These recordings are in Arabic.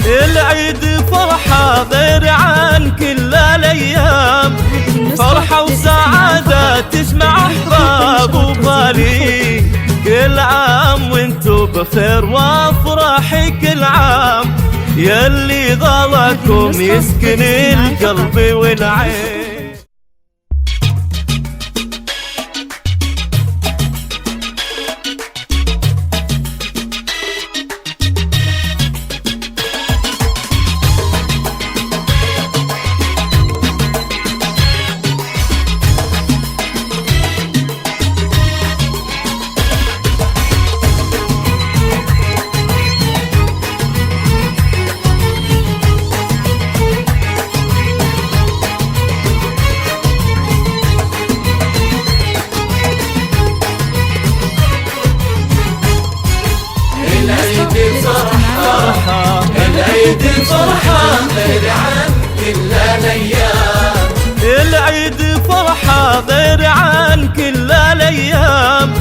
العيد فرحة غير عن كل الأيام، فرحة وسعادة تجمع أحباب وغالي. كل عام وانتو بخير وافراح كل عام، يلي ضلكم يسكن القلب والعين. العيد فرحة غير عن كل الأيام، العيد فرحة غير عن كل الأيام،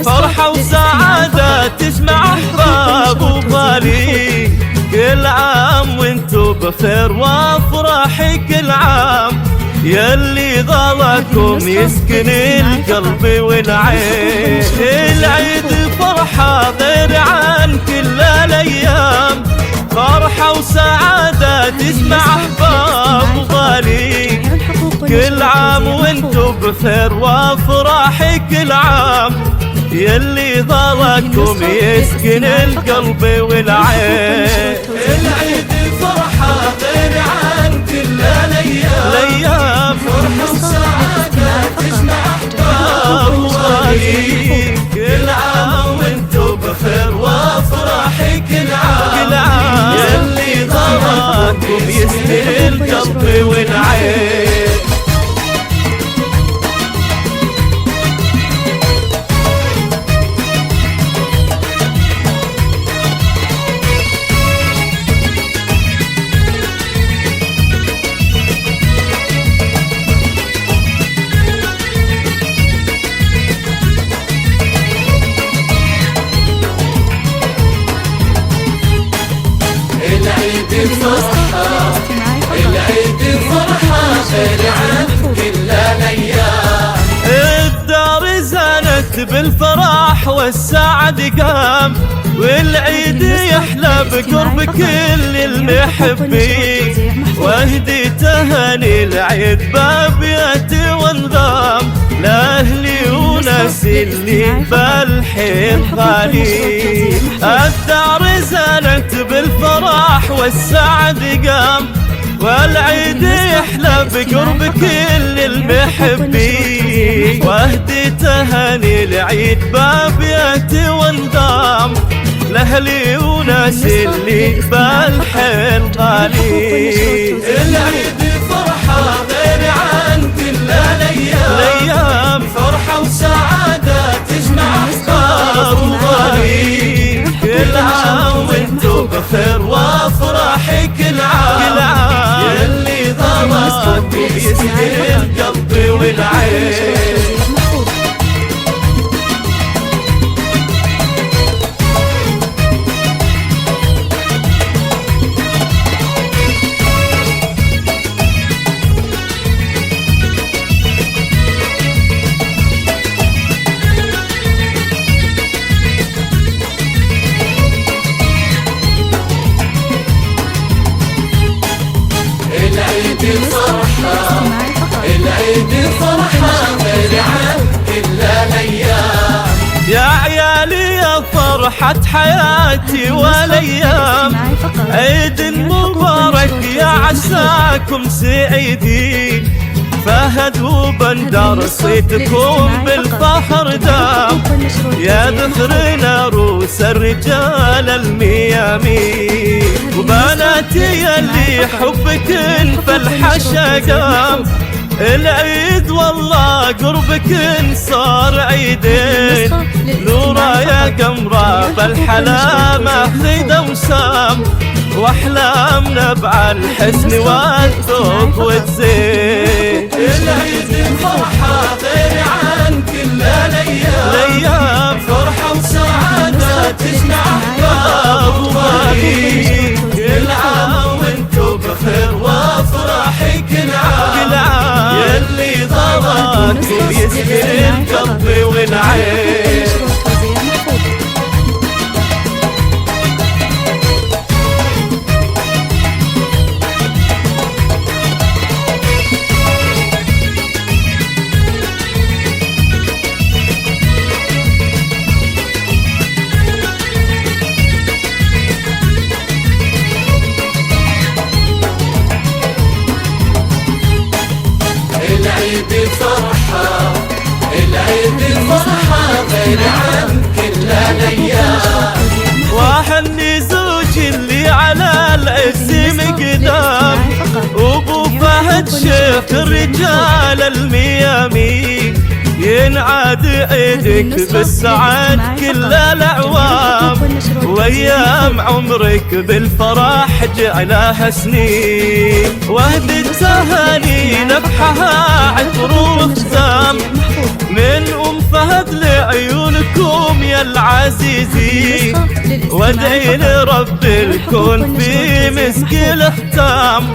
فرحة وسعادة تجمع أحباب وغالي. كل عام وانتو بخير وافراح كل عام، يلي ضلكم يسكن القلب والعين. العيد فرحة غير عن كل الأيام، فرحة وسعادة تجمع أحباب وغالي. كل عام وانتو بخير وافراح كل عام، يلي ضلكم يسكن القلب والعين. العيد فرحة غير عن كل الأيام، فرحة وسعادة تجمع أحباب وغالي. كل عام وانتو بخير وافراح كل عام، يلي ضلكم يسكن القلب والعين. العيد فرحة غير عن كل الأيام، الدار زانت بالفرح والسعد قام، والعيد يحلى بقرب كل المحبين. واهدي تهاني العيد بابياتي وانضام، لأهلي وناسي اللي بالحين غالي. الدار زانت بالفرح والسعد قام، والعيد يحلى بقرب كل المحبين. واهدي تهاني العيد بابياتي وانضام، لأهلي وناسي اللي بالحين غالي. العيد فرحة غير عن كل الأيام، فرحة وسعادة تجمع أحباب وغالي. كل عام وانتو بخير وافراح كل عام، يلي ضلكم يسكن القلب والعين. العيد فرحة غير عن كل الأيام، يا عيالي يا فرحة حياتي والأيام، عيد مبارك يا عساكم سعيدين. فهد وبندر صيتكم بالفخر دام، يا ذخرنا روس الرجال الميامين. وبناتي يلي حبك فالحشا قام، العيد والله قربك صار عيدين. نورا يا قمرة بالحلا ماخذ وسام، واحلامنا بعالحسن والذوق والزين. العيد فرحة غير عن كل الأيام، فرحة وسعادة تجمع أحباب وغالي. كل عام غير عن كل الايام. وحني زوجي اللي على العز مقدام، وابو فهد شيخ الرجال الميامين، ينعاد عيدك بالسعاد كل الاعوام، وايام عمرك بالفرح جعلها سنين، واهدي التهاني نفحها عطر وختام من فهد لعيونكم يا العزيزين، وادعي لرب الكون في مسك الختام،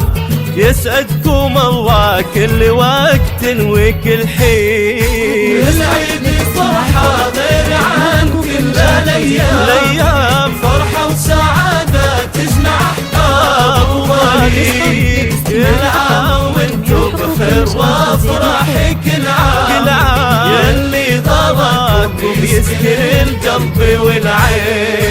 يسعدكم الله كل وقت وكل حين. العيد فرحة غير عن كل الايام، فرحة وسعادة تجمع احباب وغريب، كل عام وانتم بخير وافراح كل عام، يلي ضربكم يسكن القلب والعين.